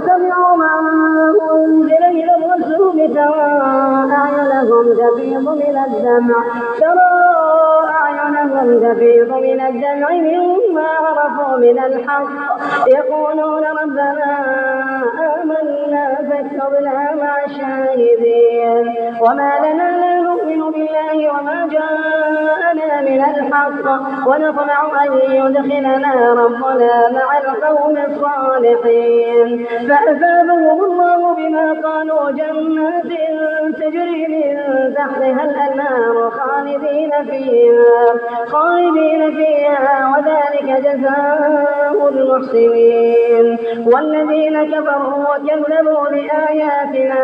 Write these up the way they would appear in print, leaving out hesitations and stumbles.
سمعوا ما أنزل إلى الرسول ترى أعينهم تفيض من الدمع مما عرفوا من الحق يقولون ربنا آمنا فاكتبنا مع الشاهدين وما لنا لا نؤمن بالله وما جاءنا من الحق ونطمع أن يدخلنا ربنا مع القوم الصالحين فأثابهم الله بما قالوا جنات تجري من تحتها الأنهار خالدين فيها وذلك جزاء المحسنين والذين كفروا وكذبوا بآياتنا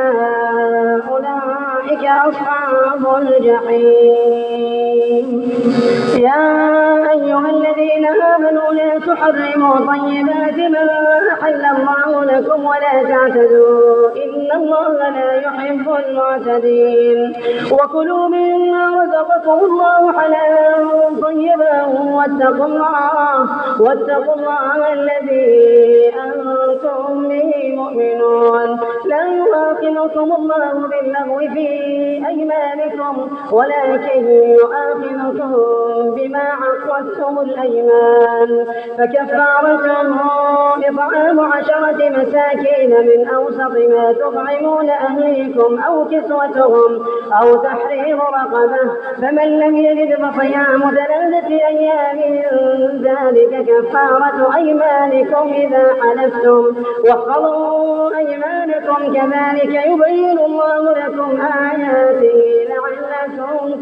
أولئك أصحاب الجحيم يا أيها الذين آمنوا لا تحرموا طيبات ما أحل الله لكم ولا تعتدوا إن الله لا يحب المعتدين وكلوا مما رزقكم الله حلالا طيبا واتقوا الله الذي أنتم به مؤمنون لا يؤاخذكم الله باللغو في أيمانكم ولكن يؤاخذكم بما عقدتم الأيمان فكفارته إطعام 10 مساكين من أوسط ما تطعمون أهليكم أو كسوتهم أو تحرير رقبة فمن لم يجد فصيام 3 أيام ذلك كفارة أيمانكم إذا حلفتم واحفظوا أيمانكم كذلك يبين الله لكم آياته لعلكم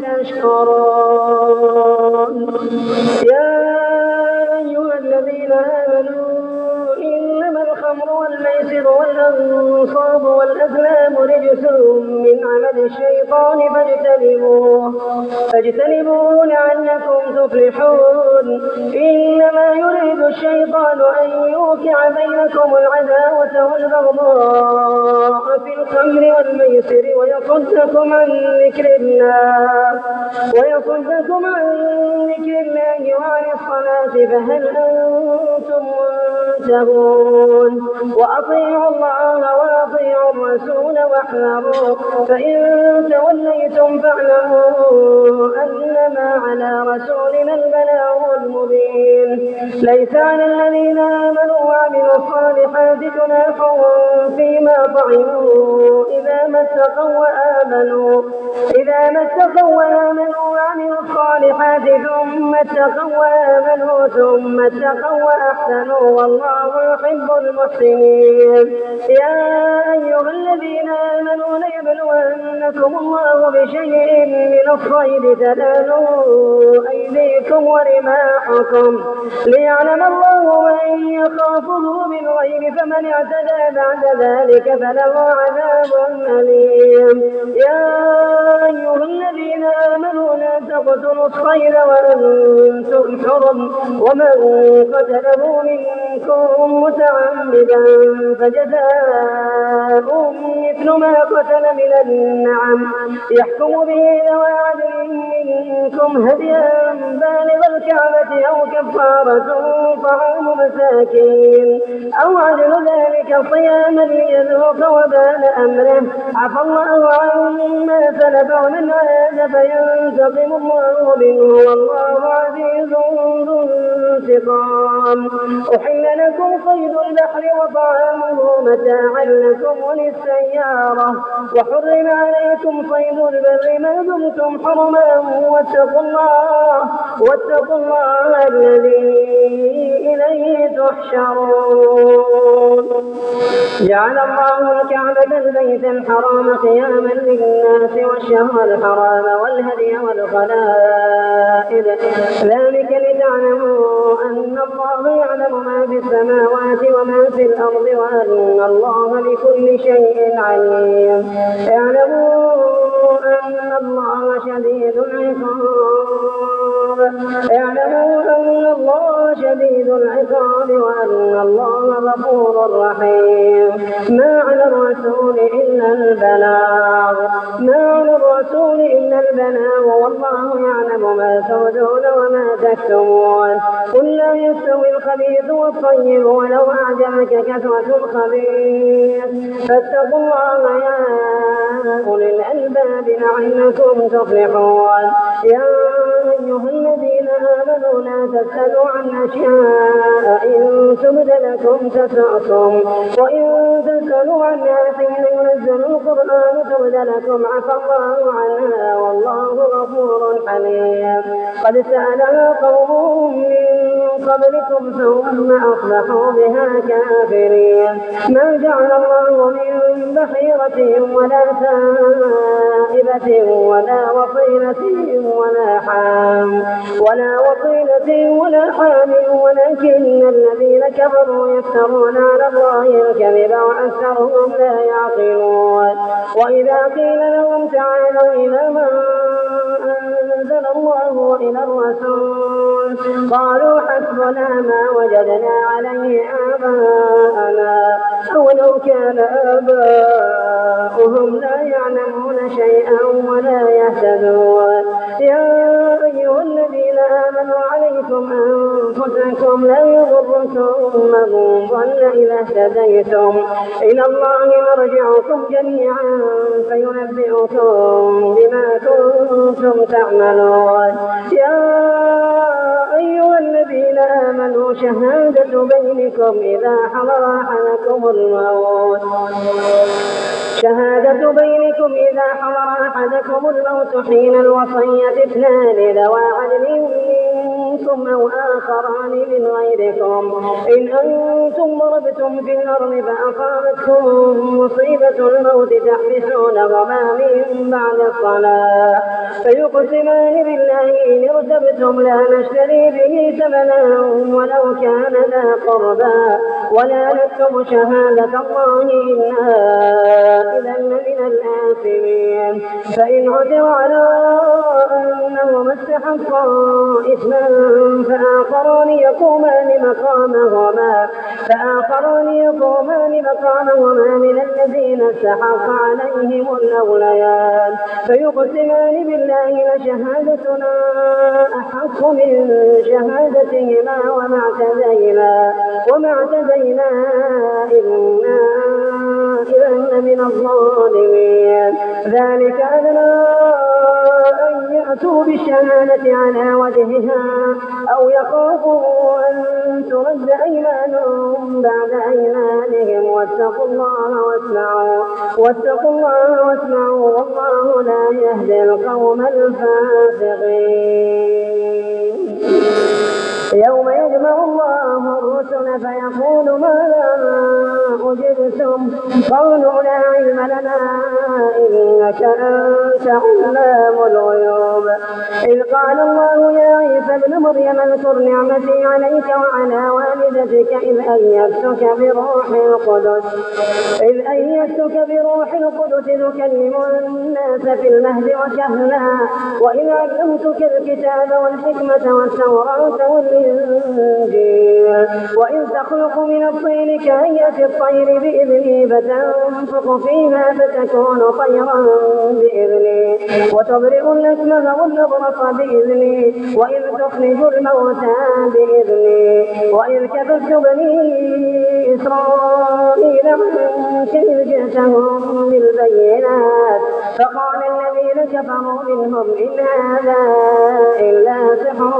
تشكرون يا أيها الذين آمنوا إنما الخمر والميسر والأنصاب والأزلام رجس من عمل الشيطان فاجتنبوه لعلكم تفلحون إنما يريد الشيطان أن يوقع بينكم العداوة والبغضاء في الخمر والميسر ويصدكم عن ذكر الله وعن الصلاة فهل أنتم منتهون وأطيعوا الله وأطيعوا الرسول واحذروا فإن توليتم فاعلموا أنما على رسولنا البلاغ المبين ليس على الذين آمنوا وعملوا الصالحات جناح فيما طعموا إذا ما اتقوا وآمنوا وعملوا الصالحات ثم اتقوا وأحسنوا والله يحب المحسنين يا أيها الذين آمنوا ليبلونكم الله بشيء من الصيد تنالوا أيديكم ورماحكم ليعلم الله من يخافه بالغيب فمن اعتدى بعد ذلك فله عذاب أليم يا أيها الذين آمنوا لا تقتلوا الصيد وأنتم حرم ومن قتله منكم متعمدا فجزاء مثل ما قتل من النعم يحكم به ذوي عدل منكم هديا بالغ الكعبة أو كفارة طعام مساكين أو عدل ذلك صياما ليذوق وبال أمره عفى الله عما سلف ومن عاد فينتقم الله منه والله عزيز ذو انتقام أحل لكم صيد البحر وطعامه متاعا لكم وللسيارة وحرم عليكم صيد البر ما دمتم حرما واتقوا الله الذي إليه تحشرون جعل الله الكعبة البيت الحرام قياما للناس والشهر الحرام والهدي والقلائد ذلك لتعلموا أن الله يعلم ما في السماوات وما في الأرض وأن الله بكل شيء عليم اعلموا أن الله شديد العقاب وأن الله غفور رحيم ما على الرسول إلا البلاغ والله يعلم ما تبدون وما تكتمون. قل لا يستوي الخبيث والطيب ولو أعجبك كثرة الخبيث فاتقوا الله يا أولي الألباب لعلكم تفلحون. يا أيها الذين آمنوا لا تسألوا عن أشياء إن تبد لكم تسؤكم وإن تسألوا عنها حين ينزل القرآن تبد لكم عفى الله عنها والله غفور حليم. قد سألها قوم من قبلكم ثم أصبحوا بها كافرين. ما جعل الله من بحيرة ولا سائبة ولا وصيلة ولا حام ولكن الذين كفروا يفترون على الله الكذب وأكثرهم لا يعقلون. وإذا قيل لهم تعالوا إلى ما أنزل الله وإلى الرسول قالوا حسبنا ما وجدنا عليه آباءنا ولو كان آباؤهم لا يعلمون شيئا ولا يهتدون. يا أيها الذين آمنوا عليكم أنفسكم لا يضركم من ضل إذا اهتديتم إلى الله مرجعكم جميعا فينبئكم بما كنتم تعملون. يا أيها الذين آمنوا شهادة بينكم إذا حضر أحدكم الموت حين الوصية اثنان ذوى عدل منكم أو آخران من غيركم إن أنتم ضربتم في الأرض فأصابتكم مصيبة الموت تحبسونهما من بعد الصلاة فيقسمان بالله إن ارتبتم لا نشتري به ثمنا ولو كان ذا قربى ولا نكتم شهادة الله إنا إذا لمن الآثمين. فإن عثر على أنهما استحقا إثما فآخران يقومان مقامهما من الذين استحق عليهم الأوليان فيقسمان بالله لشهادتنا أحق من شهادتهما وما اعتدينا إنا إذا من الظالمين. ذلك أدنى أن يأتوا بالشهادة على وجهها أو يخافوا أن ترد أيمانهم بعد أيمانهم واتقوا الله واسمعوا والله لا يهدي القوم الفاسقين. يوم يجمع الله الرسل فيقول ماذا أجبتم قالوا لا علم لنا إنك أنت علام الغيوب. إذ قال الله يا عيسى ابن مريم اذكر نعمتي عليك وعلى والدتك إذ أيدتك بروح القدس تكلم الناس في المهد وكهلا وإذ علمتك الكتاب والحكمة والتوراة والإنجيل وإذ تخلق من الطين كهيئة الطير بإذني فتنفخ فيها فتكون طيرا بإذني وتبرئ الأكمه والأبرص بإذني وإذ تخرج الموتى بإذني وإذ كففت بني إسرائيل عنك إذ جئتهم بالبينات فقال الذين كفروا منهم إن هذا إلا سحر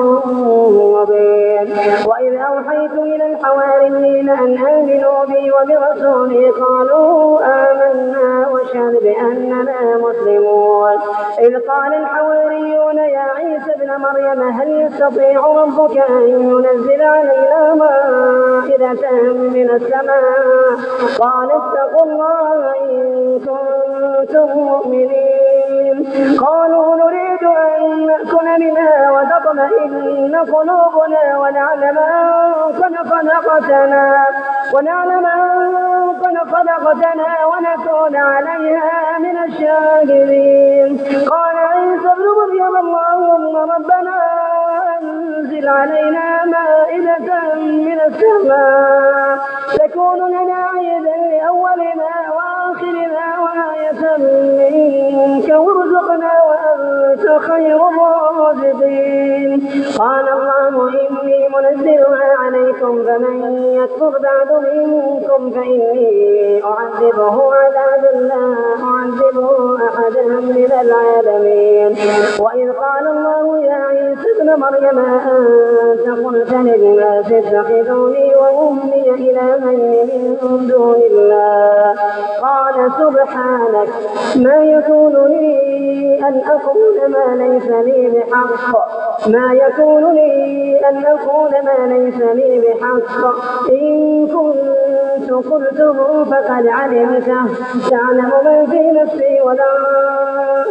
مبين. وإذ أوحيت إلى الحواريين أن آمنوا بي وبرسولي قالوا آمنا واشهد بأننا مسلمون. إذ قال الحواريون يا عيسى ابن مريم هل يستطيع ربك أن ينزل علينا مائدة من السماء قال اتقوا الله إن كنتم مؤمنين. قالوا نريد أن نأكل منها وتطمئن قلوبنا ونعلم أن قد صدقتنا ونكون عليها من الشاهدين. قال عيسى ابن مريم اللهم ربنا أنزل علينا مائدة من السماء تكون لنا عيدا لأولنا فمن يكفر بعد منكم فإني أعذبه عذابا لا أعذبه أحدا من العالمين. وإذ قال الله يا عيسى ابن مريم أنت قلت للناس اتخذوني وأمي إلهين من دون الله قال سبحانك ما يكون لي أن أقول ما ليس لي بحق إن كنت قلته فقد علمته تعلم ما في نفسي ولا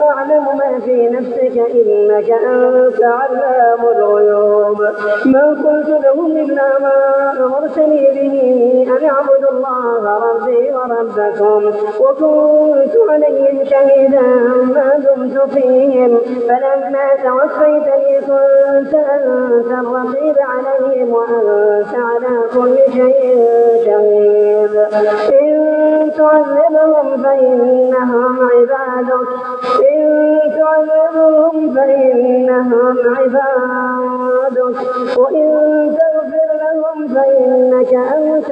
أعلم ما في نفسك إنك أنت علام الغيوب. ما قلت لهم إلا ما أمرتني به أن أعبدوا الله ربي وربكم وكنت عليهم شهيدا ما دمت فيهم فلما توفيتني كنت أنت الرقيب عليهم وأنت على كل شيء شهيد. إن تعذبهم فإنهم عبادك وإن تغفر لهم فإنك أنت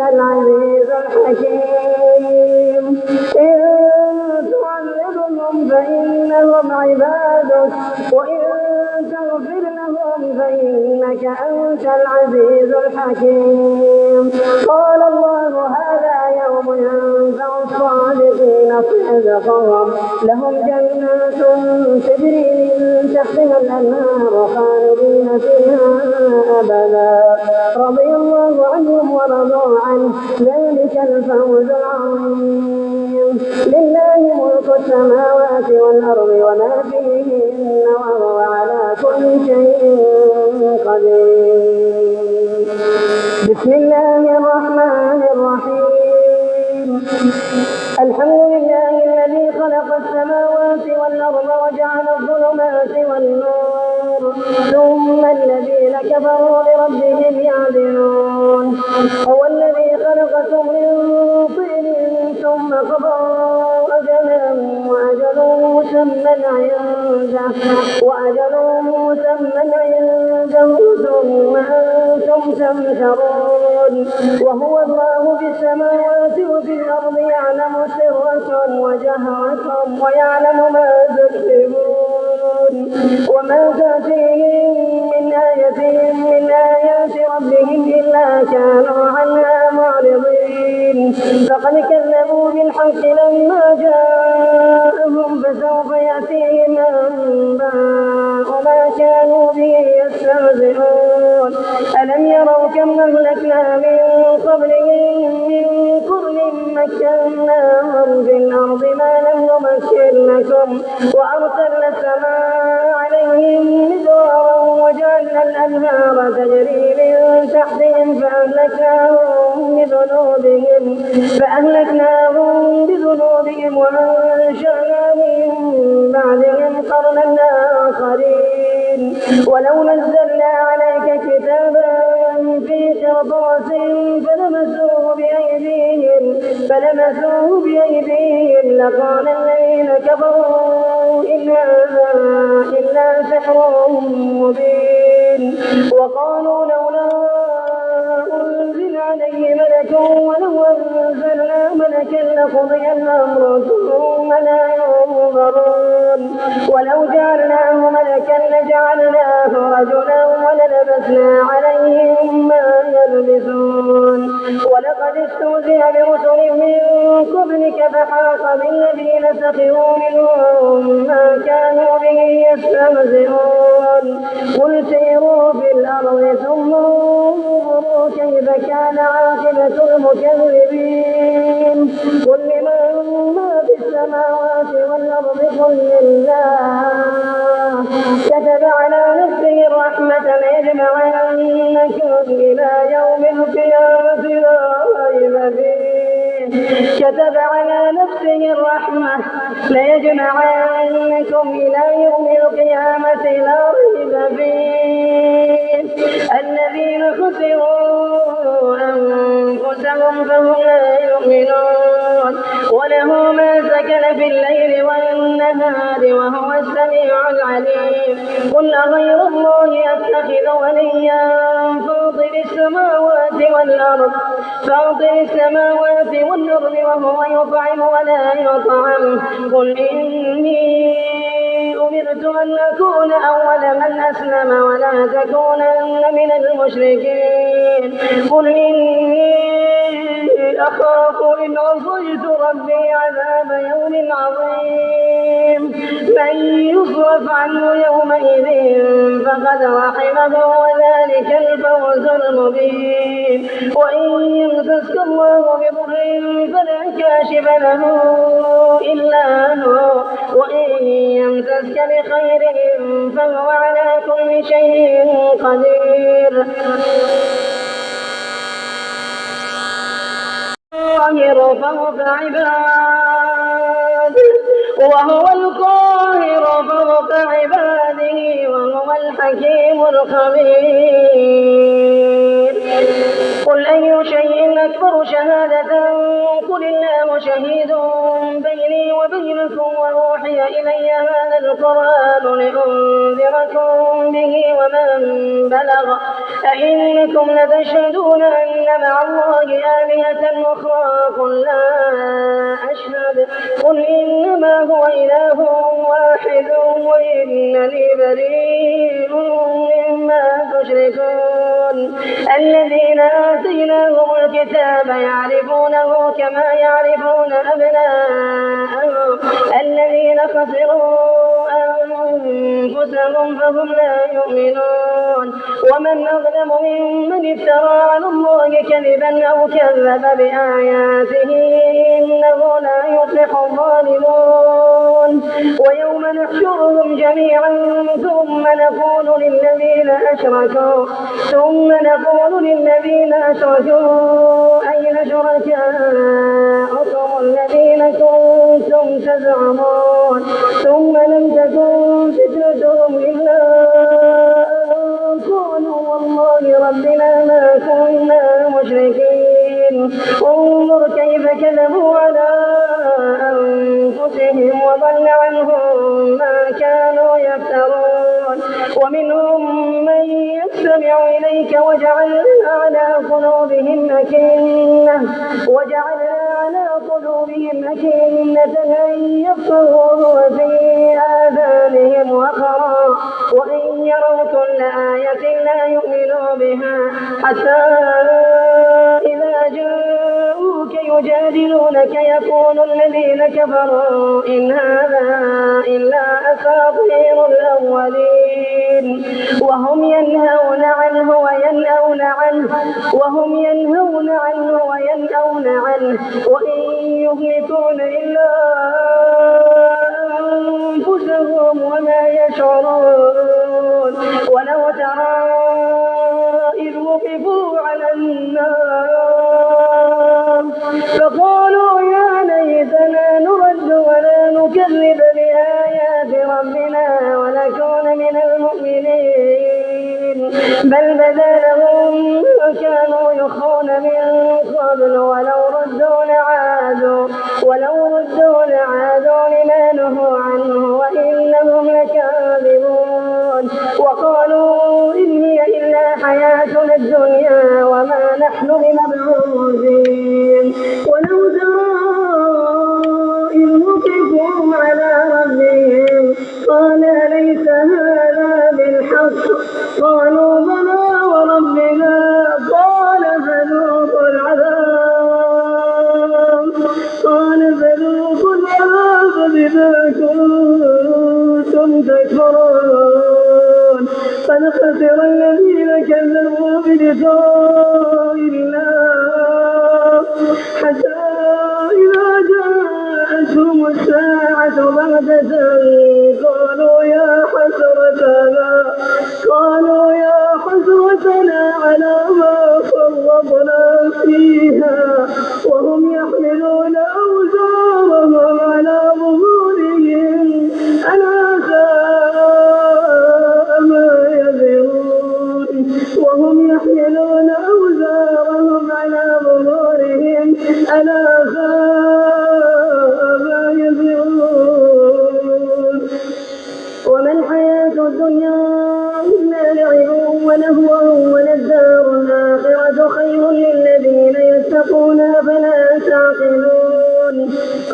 العزيز الحكيم. قال الله هذا يوم ينفع الصادقين صدقهم لهم جنات تجري من تحتها الأنهار خالدين فيها أبدا رضي الله عنهم ورضوا عنه ذلك الفوز العظيم. لله ملك السماوات والأرض وما فيهن وهو على كل شيء قدير. بسم الله الرحمن الرحيم. الحمد لله الذي خلق السماوات والأرض وجعل الظلمات والنور ثم الذين كفروا بربهم يعدلون. هو الذي خلقكم من طين ثم قضى أجلا وأجل مسمى عنده ثم أنتم تمترون. وهو الله في السماوات وفي الأرض يعلم سركم وجهركم ويعلم ما تكسبون وما تأتيهم من آية من آيات ربهم إلا كانوا عنها معرضين. فقد كذبوا بالحق لما جاءهم فسوف يأتيهم أنباء ما كانوا به يستهزئون. ألم يروا كم أهلكنا من قبلهم من قرن مكناهم في الأرض ما لم نمكن لكم وأرسلنا السماء عليهم مدرارا وجعلنا الأنهار تجري من تحتهم فأهلكناهم بذنوبهم وأنشأنا من بعدهم قرنا آخرين. ولو نزلنا عليك كتابا في قرطاس فلمسوه بأيديهم لقال الذين كفروا إن هذا إلا سحر مبين. وقالوا لولا أنزل عليه ملك ولو أنزلنا ملكا لقضي الأمر ثم لا ينظرون. ولو جعلناه ملكا لجعلناه رجلا وللبسنا عليهم ما يلبسون. ولقد استهزئ برسل من قبلك فحاق بالذين سخروا منهم ما كانوا به يستهزئون. قل سيروا في الأرض ثم انظروا كيف كان عاقبة المكذبين. قل لمن ما في السماوات والأرض قل لله كتب على نفسه الرحمة ليجمعنكم إلى يوم القيامة لا ريب فيه. كتب على نفسه الرحمة ليجمعنكم إلى يوم القيامة لا ريب فيه. الذين خسروا أنفسهم فهم لا يؤمنون. وله ما سكن في الليل والنهار والنهار وهو السميع العليم. قل أغير الله أتخذ وليا فاطر السماوات والأرض وهو يطعم ولا يطعم. قل إني أمرت أن أكون أول من أسلم ولا تكونن من المشركين. قل إني أخاف إن عصيت ربي عذاب يوم عظيم. من يصرف عنه يومئذ فقد رحمه وذلك الفوز المبين. وإن يمسسك الله بضر فلا كاشف له إلا هو وإن يمسسك بخير فهو على كل شيء قدير. وهو القاهر فوق عباده وهو الحكيم الخبير. قل أي شيء أكبر شهادة قل الله شهيد بيني وبينكم وأوحي إلي هذا القرآن لأنذركم به ومن بلغ أئنكم لتشهدون أن مع الله آلهة أخرى قل لا أشهد قل إنما هو إله واحد وإنني بريء مما تشركون. الذين آتيناهم الكتاب يعرفونه كما يعرفون أبناءهم الذين خسروا أنفسهم فهم لا يؤمنون. ومن أظلم ممن افترى على الله كذبا أو كذب بآياته إنه لا يفلح الظالمون. ويوم نحشرهم جميعا ثم نقول للذين أشركوا أين شركاؤكم الذين كنتم تزعمون ثم لم تكن فتنتهم إلا أن قالوا والله ربنا ما كنا مشركين. انظر كيف كذبوا على أنفسهم وضل عنهم ما كانوا يفترون. ومنهم من يستمع إليك وجعلنا على قلوبهم أكنة أن يفقهوه وفي آذانهم وقرا وإن يروا كل آية لا يؤمنوا بها حتى إذا جاءوك يجادلونك يقول الذين كفروا إن هذا إلا أساطير الأولين. وهم ينهون عنه وينأون عنه وإن يهلكون إلا أنفسهم وما يشعرون. ولو ترى إذ وقفوا على النار فقالوا يا ليتنا نرد ولا نكذب بآيات ربنا ونكون من المؤمنين. بل بدا لهم ما كانوا يخفون من قبل ولو ردوا لعادوا لما نهوا عنه وإنهم لكاذبون. وقالوا إن هي إلا حياتنا الدنيا وما نحن بمبعوثين. ولو ترى إذ وقفوا على ربهم قال أليس هذا بالحق قالوا بلى وربنا قال فذوقوا العذاب بما كنتم تكفرون. قد خسر الذين كذبوا بلقاء الله حتى إذا جاءتهم الساعة بغتة قالوا يا حسرتنا على ما فرطنا فيها وهم يحملون أوزارهم على ظهورهم ألا ساء ما يزرون. وهم يحملون أوزارهم على ظهورهم ألا ساء ما يزرون.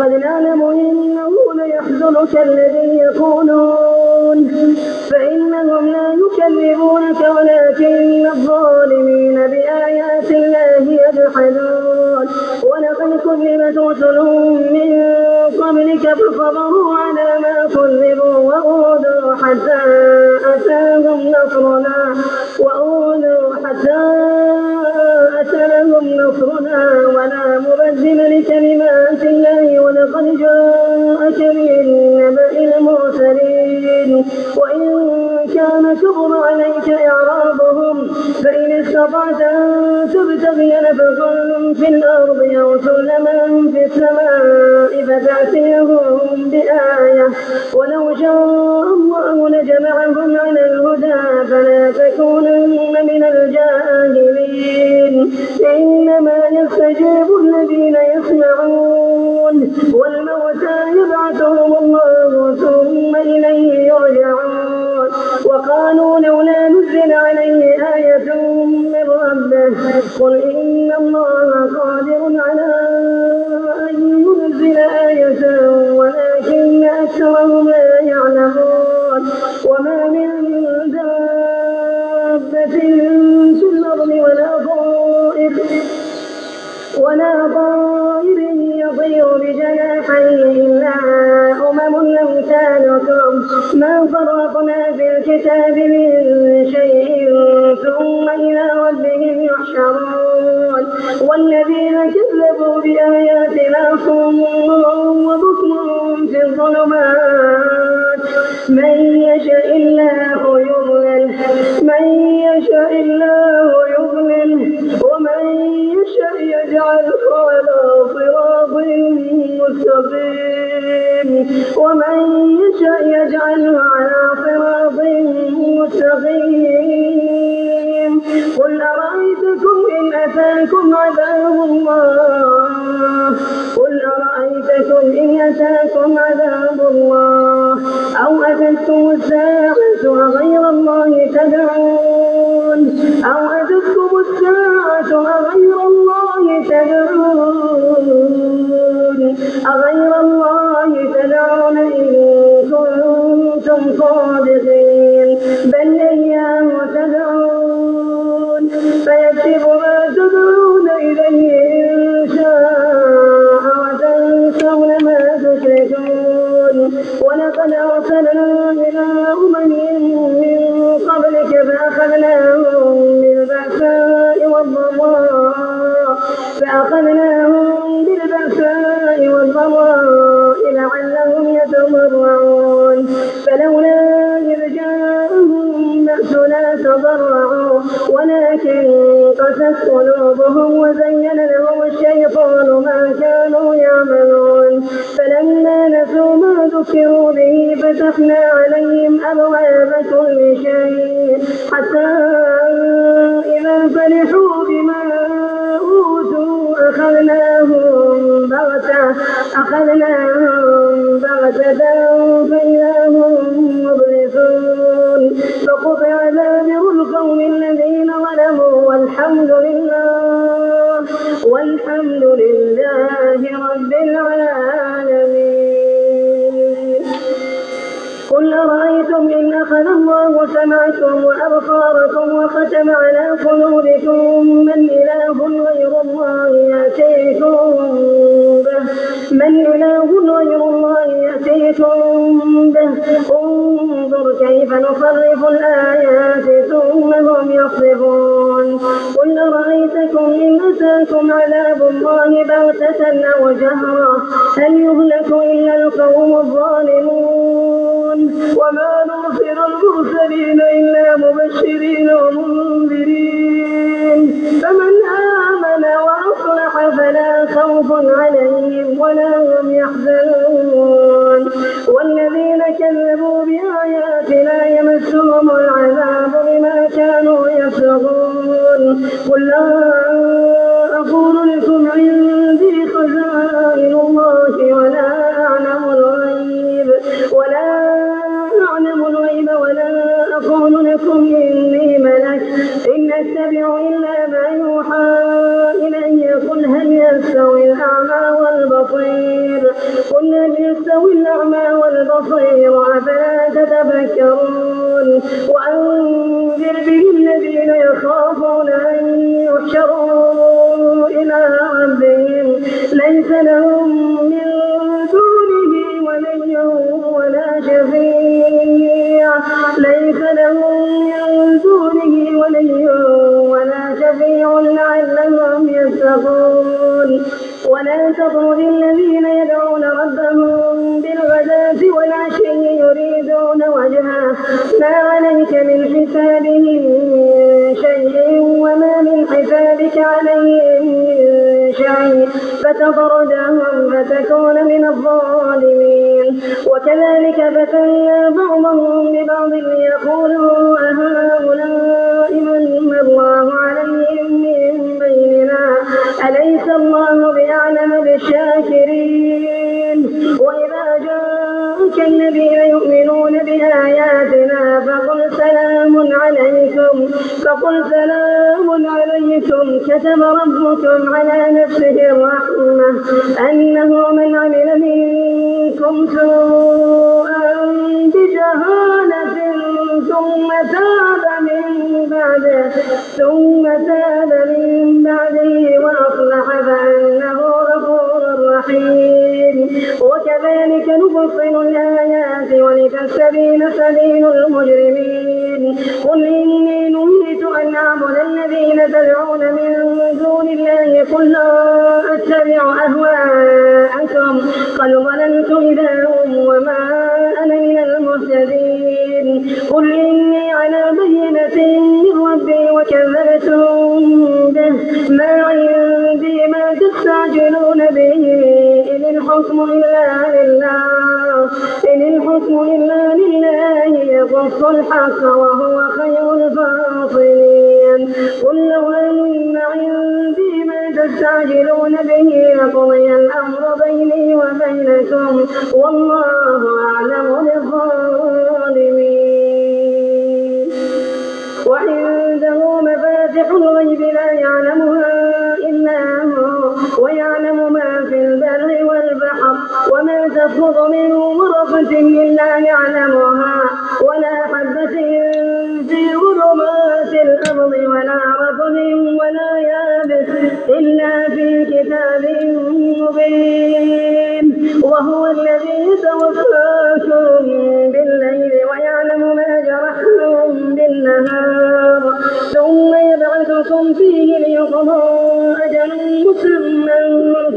قد نعلم إنه ليحزنك الذي يقولون فإنهم لا يكذبونك ولكن الظالمين بآيات الله يجحدون ولقد كذبت رسل من قبلك فصبروا على ما كذبوا وأوذوا حتى أتاهم نصرنا ولا مبدل لكلمات الله ولقد جاءك من نبأ المرسلين وإن كان كبر عليك إعراضهم فإن استطعت أن تبتغي نفقا في الأرض أو سلما في السماء فتأتيهم بآية ولو شاء الله لجمعهم على الهدى فلا تكونن من الجاهلين إنما يستجيب الذين يسمعون والموتى يبعثهم الله ثم إليه يرجعون وقالوا لولا نزل عليه آية من ربه قل إن الله قادر على أن ينزل آية ولكن أكثرهم لا يعلمون وما من دابة في الأرض ولا طائر يطير بجناحيه إلا أمثالكم ما فرطنا في الكتاب من شيء ثم إلى ربهم يحشرون والذين كذبوا بآياتنا صم وبكم في الظلمات من يشاء الله يضلل ومن يشاء يجعله على صراط مستقيم قل أرأيتكم إن أتاكم عذاب الله أو أتتكم الساعة أغير الله تدعون إن كنتم صادقين بل إياه تدعون فيكتب ما تدعون إليه إن شاء وتنسون ما تشركون ولقد أرسلنا إلى من قبلك فأخذناهم بالبأساء والضراء لعلهم يتضرعون فلولا إذ جاءهم بأسنا تضرعوا ولكن قست قلوبهم وزين لهم الشيطان ما كانوا يعملون فلما نسوا ما ذكروا به فتحنا عليهم أبواب كل شيء حتى إذا فرحوا بما أوتوا أخذناهم بغتة فإذا هم مبلسون فقطع دابر القوم الذين ظلموا والحمد لله رب العالمين. قل أرأيتم إن أخذ الله سمعكم وأبصاركم وختم على قلوبكم من إله غير الله يأتيكم به انظر كيف نصرف الآيات ثم هم يصرفون. قل أرأيتكم إن أتاكم عذاب الله بغتة أو جهرة هل يهلك إلا القوم الظالمون وما نرسل المرسلين إلا مبشرين ومنذرين فمن آمن وأصلح فلا خوف عليهم ولا هم يحزنون والذين كذبوا بآياتنا يمسهم العذاب بما كانوا يفسقون. قل لا أقول لكم عندي خزائن الله ولا أعلم الغيب ولا أقول لكم إني ملك إن أتبع إلا ما يوحى إلي. قل هل يستوي الأعمى والبصير قل هل يستوي الأعمى والبصير أفلا تتفكرون وأنذر به الذين يخافون أن يحشروا إلى ربهم ليس لهم من دونه ولي ولا شفيع لعلهم يتقون ولا تطرد الذين يدعون ربهم بالغداة والعشي يريدون وجهه ما عليك من حسابهم من شيء وما من حسابك عليهم من شيء فتطردهم فتكون من الظالمين وكذلك فتنا بعضهم ببعض ليقولوا أهؤلاء من الله عليهم من بيننا أليس الله بأعلم بالشاكرين وإذا جاءك الذين يؤمنون بآياتنا فقل سلام عليكم كتب ربكم على نفسه الرحمة أنه من عمل منكم سوءا بجهالة ثم تاب من بعده وأصلح فأنه غفور رحيم وكذلك نفصل الآيات ولتستبين سبيل المجرمين قل إني نهيت أن أعبد الذين تدعون من دون الله قل لا أتبع أهواءكم قد ضللت إذا وما أنا من المهتدين قل إني على بينة من ربي وكذبتم به ما عندي ما تستعجلون به إن الحكم إلا لله يقص الحق وهو خير الفاصلين قل لو أن عندي ما تستعجلون به لقضي الأمر بيني وبينكم والله أعلم بالظالمين وعنده مفاتح الغيب لا يعلمها إلا هو ويعلم ما في البر والبحر وما تسقط من ورقة إلا يعلمها ولا حبة في ظلمات الأرض ولا رطب ولا يابس إلا في كتاب مبين وهو الذي يتوفاكم بالليل ويعلم ما جرحتم بالنهار ثم يبعثكم فيه ليقضى أجل مسمى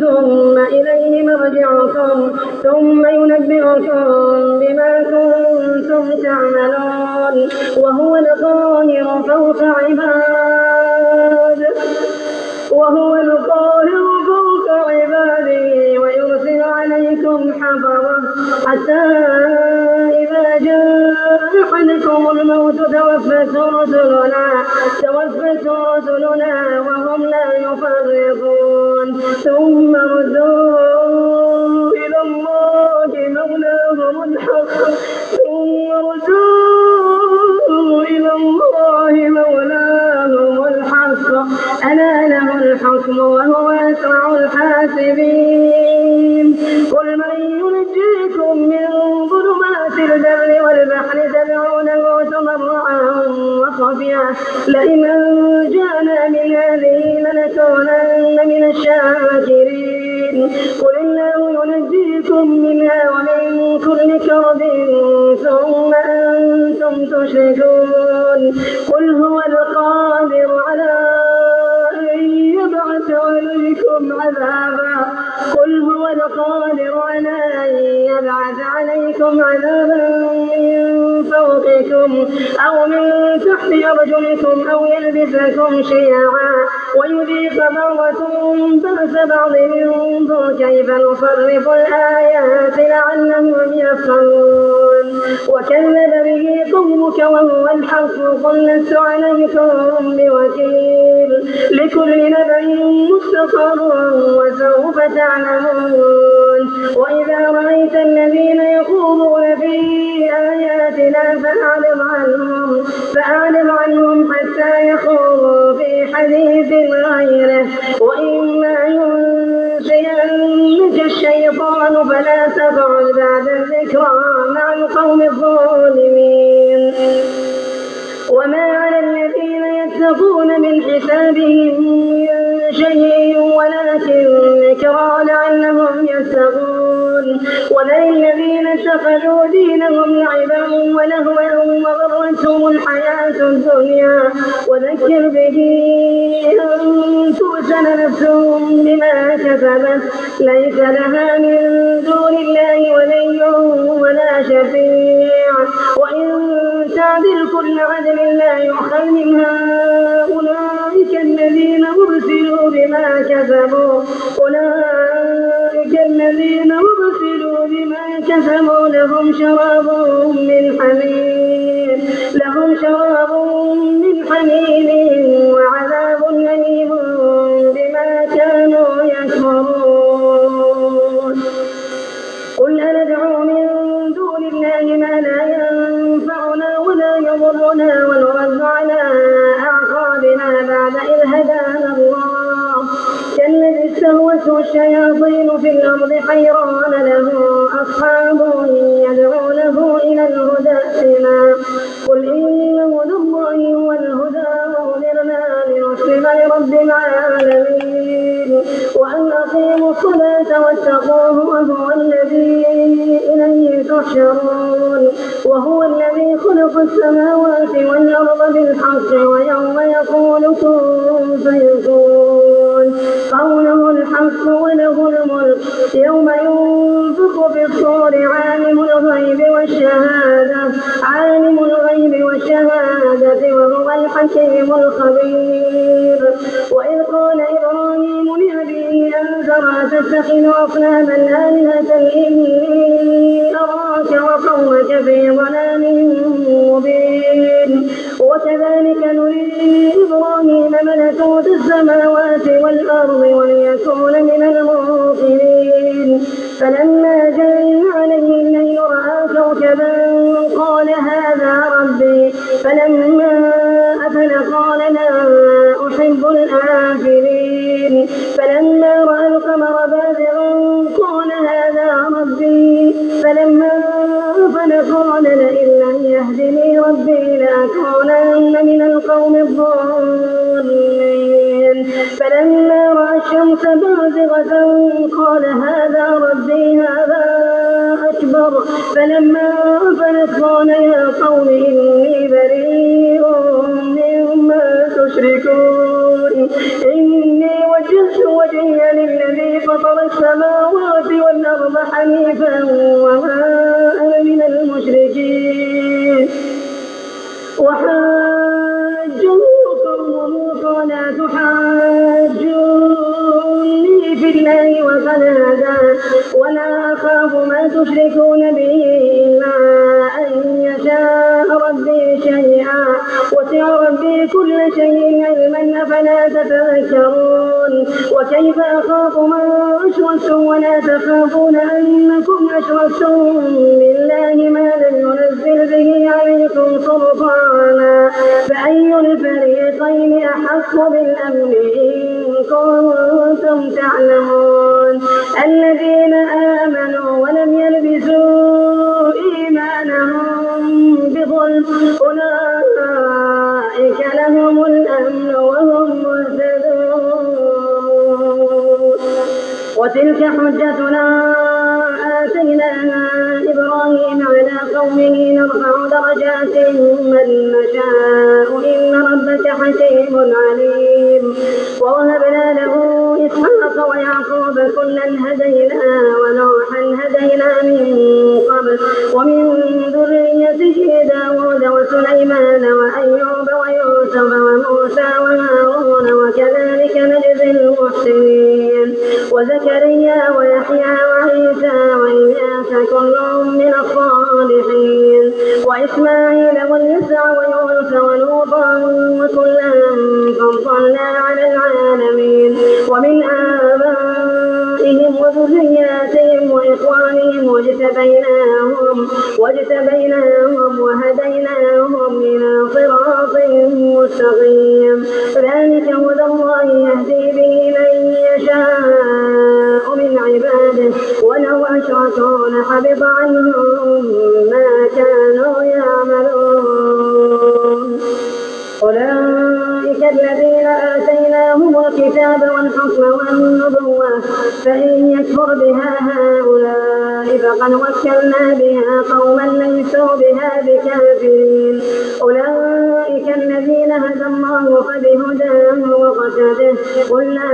ثم إليه مرجعكم ثم ينبئكم بما كنتم تعملون وهو القاهر فوق عباده ويرسل عليكم حفظة حتى إذا جاء أحدكم الموت توفته رسلنا وهم لا يفرقون ثم ردوا إلى الله مولاهم الحق ألا له الحكم وهو أسرع الحاسبين قل من ينجيكم من ظلمات البر والبحر تدعونه تضرعا وخفيا لئن أنجانا من هذه لنكونن من الشاكرين قل الله ينجيكم منها ومن كل كرب ثم أنتم تشركون قل هو القادر على أن يبعث عليكم عذابا من فوقكم أو من تحت أرجلكم أو يلبسكم شيعا ويذيق بعضكم بأس بعض ينظر كيف نصرف الآيات لعلهم يفقهون وكذب به قومك وهو الحق قل لست عليكم بوكيل لكل نبأ مستقر وسوف تعلمون وإذا رأيت الذين يخوضون في آياتنا فأعرض عنهم حتى يخوضوا في حديث غيره وإما ينسونك ينسينك الشيطان فلا تقعد بعد الذكرى مع القوم الظالمين. وما على الذين يتقون من حسابهم من شيء ولكن ذكرى لعلهم يتقون. وذل الذين اتخذوا دينهم لعبا ولهوا وغرتهم الحياة الدنيا وذكر به أن توزن نفس بما كسبت ليس لها من دون الله ولي ولا شفيع وإن تعدل كل عدل لا يؤخذ منها. أولئك الذين أبسلوا بما كسبوا لهم شراب من حميم وعذاب أليم بما كانوا يكفرون. قل أندعو من دون الله ما لا ينفعنا ولا يضرنا ونرد على أعقابنا بعد إذ هدانا الله كالذي استهوته الشياطين في الأرض حيران له أصحاب يدعونه إلى الهدى ائتنا. قل إن هدى الله هو الهدى وأمرنا لنسلم لرب العالمين وأن أقيموا الصلاة واتقوه وهو الذي إليه تحشرون. وهو الذي خلق السماوات والأرض بالحق ويوم يقول كن فيكون قوله الحق وله الملك يوم ينفخ في الصور عالم الغيب والشهادة وهو الحكيم الخبير. وإذ قال إبراهيم لأبيه آزر أتتخذ أصناما آلهة إني أراك وقومك في ضلال مبين. وكذلك نري إبراهيم ملكوت السماوات والأرض وليكون من الموقنين. فلما جن عليه الليل رأى كوكبا قال هذا ربي فلما أفل قال لا أحب الآفلين. فلما رأى القمر بازغا قال هذا ربي فلما أفل قال لئن لم يهدني ربي لأكونن من القوم الضالين. فلما رأى الشمس بازغة قال هذا ربي هذا أكبر. فلما أفلت قال يا قوم إني بريء مما تشركون إني وجهت وجهي للذي فطر السماوات والأرض حنيفا وما أنا من المشركين. وحاجه قومه قال تحاجوني في الله وقد هدان ولا أخاف ما تشركون به إلا أن يشاء ربي شيئا وسع ربي كل شيء علما أفلا تتذكرون. وكيف أخاف ما أشركتم ولا تخافون أنكم أشركتم بالله ما لم ينزل به عليكم سلطانا فأي الفريقين أحق بالأمن إن كنتم تعلمون. الذين آمنوا ولم يلبسوا إيمانهم بظلم أولئك لهم الأمن وهم مهتدون. وتلك حجتنا آتيناها إبراهيم على قومه نرفع درجات من نشاء إن ربك حكيم عليم. ووهبنا له إسحاق ويعقوب كلا هدينا ونوحا هدينا من قبل ومن ذريته داود وسليمان وأيوب ويوسف وموسى وهارون وكذلك نجزي المحسنين. وزكريا ويحيى وعيسى وإلياس كل من الصالحين. وإسماعيل واليسع ويونس ولوطا وكلا فضلنا على العالمين. ومن آبائهم وذرياتهم وإخوانهم واجتبيناهم وهديناهم إلى صراط مستقيم. ذلك هدى الله يهدي به من يشاء عباده ولو أشركوا لحبط عنهم ما كانوا يعملون. أولئك الذين آتيناهم الكتاب والحكم والنبوة فإن يكفر بها هؤلاء فقد وكلنا بها قوما ليسوا بها بكافرين. أولئك الذين هدى الله فبهداه مقتده قل لا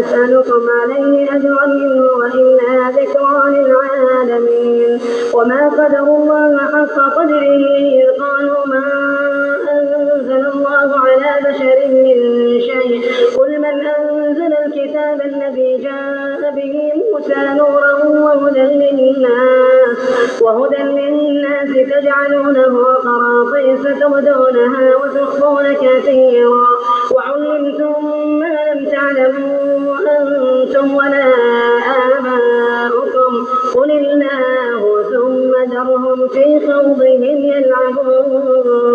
أسألكم عليه أجرا إن هو إلا ذكرى للعالمين. وما قدروا الله حق قدره إذ قالوا ما أنزل الله على بشر من شيء قل من أنزل الكتاب الذي جاء به موسى نورا وهدى للناس تجعلونه قراطيس تبدونها وتخفون كثيرا وعلمتم ما لم تعلموا أنتم ولا آباؤكم قل الله ثم ذرهم في خوضهم يلعبون.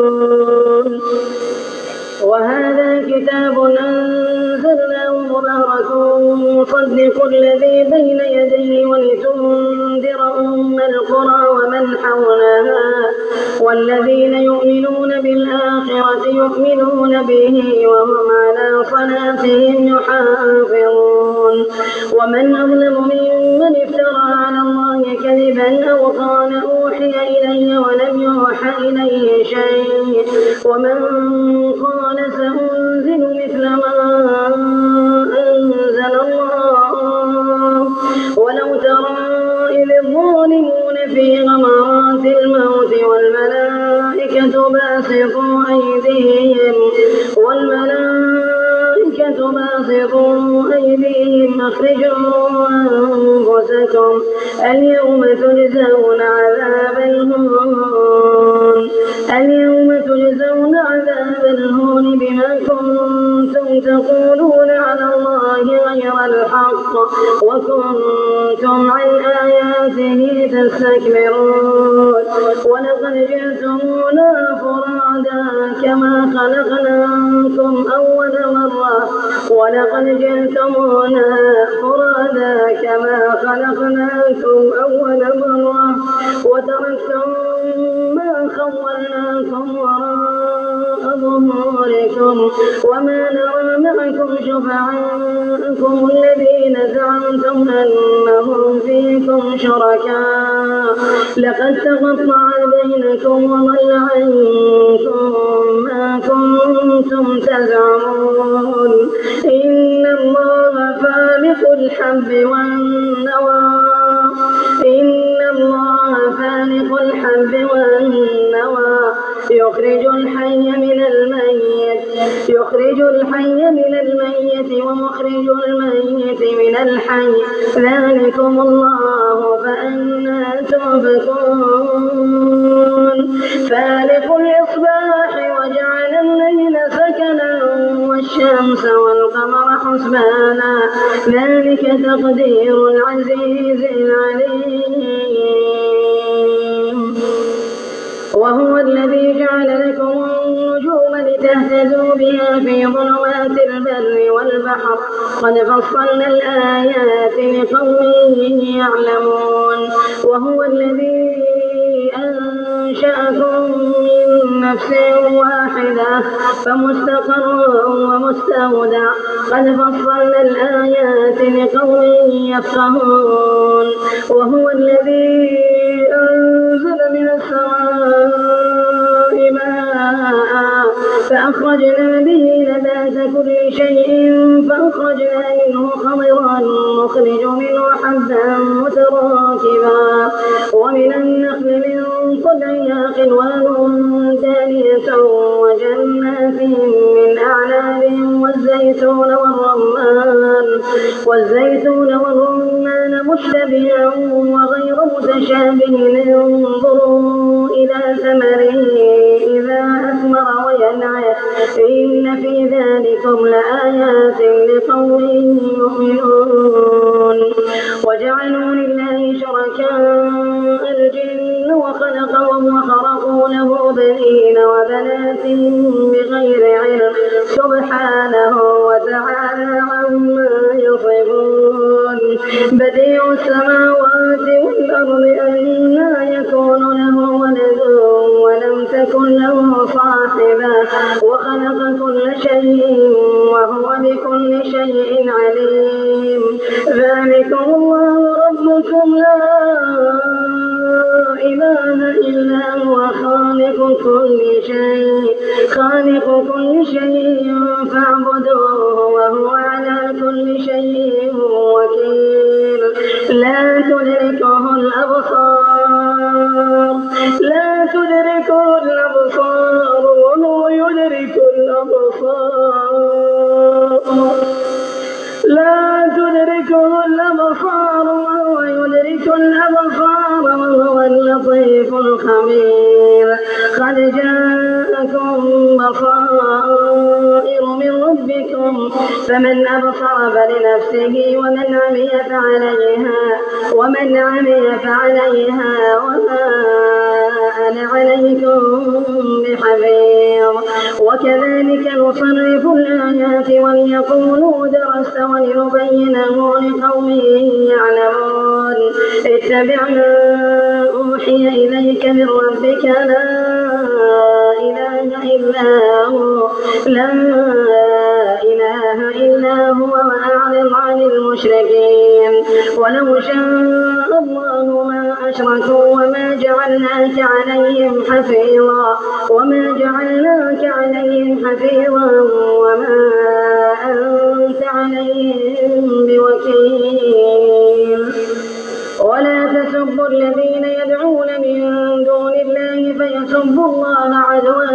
وهذا كتاب أنزلناه مبارك مصدق الذي بين يديه ولتنذر أم القرى ومن حولها والذين يؤمنون بالآخرة يؤمنون به وهم على صلاتهم يحافظون. ومن أظلم ممن افترى على الله كذبا أو قال أوحي إلي ولم يوحى إليه شيء ومن قال سأنزل مثل ما أنزل الله ولو ترى إذ الظالمون في غمرات الموت والملائكة باسطوا أيديهم أخرجوا أنفسكم اليوم تجزون عذاب الهون بما كنتم تقولون على الله غير الحق وكنتم عن آياته تستكبرون. ولقد جئتمونا فرادا كما خلقناكم أول مرة وتركتم ما خولناكم وراء ظهوركم وما نرى معكم شفعاءكم الذين زعمتم أنهم فيكم شركاء لقد تقطع بينكم وضل عنكم ما كنتم تزعمون. إن الله فالق الحب والنوى يخرج الحي من الميت ومخرج الميت من الحي ذلكم الله فأنى تؤفكون. فالق الإصباح وجعل الليل سكنا والشمس والقمر حسبانا ذلك تقدير العزيز العليم. وهو الذي جعل لكم النجوم لتهتدوا بها في ظلمات البر والبحر قد فصلنا الآيات لقوم يعلمون. وهو الذي أنشأكم من نفس واحدة فمستقر ومستودع قد فصلنا الآيات لقوم يفقهون. وهو الذي أنزل من السماء ماء فأخرجنا به نبات كل شيء فأخرجنا منه خضرا نخرج منه حبا متراكبا ومن النخل من طلعها قنوان دانية وجنات من أعناب والزيتون والرمان مشتبها وغير متشابه انظروا إلى ثمره إذا أثمر وينعه إن في ذلكم لآيات لقوم يؤمنون. وجعلوا لله شركاء الجن وخلقهم وخرقوا له بنين وبنات بغير علم سبحانه وتعالى عما يصفون. بديع السماوات والأرض أنى يكون له ولد ولم تكن له صاحبة وخلق كل شيء وهو بكل شيء عليم ذلكم الله ربكم لا إله إلا هو خالق كل شيء فاعبدوه وهو على كل شيء وكيل لا تدركه الأبصار وهو يدرك الأبصار وهو اللطيف الخبير قد جاءكم بصائر من ربكم فمن أبصر فلنفسه ومن عمي فعليها وما أنا عليكم بحفيظ وكذلك نصرف الآيات وليقولوا درست ولنبينه لقوم يعلمون اتبع ما أوحي إليك من ربك لا إله إلا هو وأعرض عن المشركين ولو شاء الله ما أشركوا وما جعلناك عليهم حفيظا وما أنت عليهم بوكيل ولا تسبوا الذين يدعون من دون الله فيسبوا الله عدوا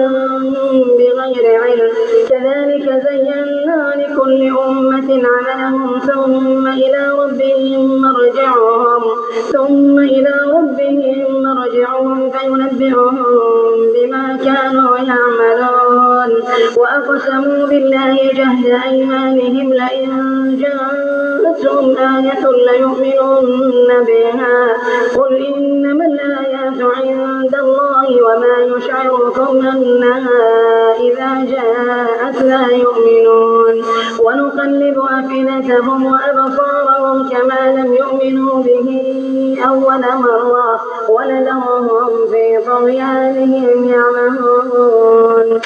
بغير علم كذلك زينا لكل أمة عملهم ثم إلى ربهم مرجعهم فينبئهم بما كانوا يعملون وأقسموا بالله جهد أيمانهم لئن جاءتهم آية ليؤمنن بها قل إنما الآيات عند الله وما يشعركم أنها إذا جاءت لا يؤمنون ونقلب أفئدتهم وأبصارهم كما لم يؤمنوا به أول مرة ونذرهم في طغيانهم يعمهون.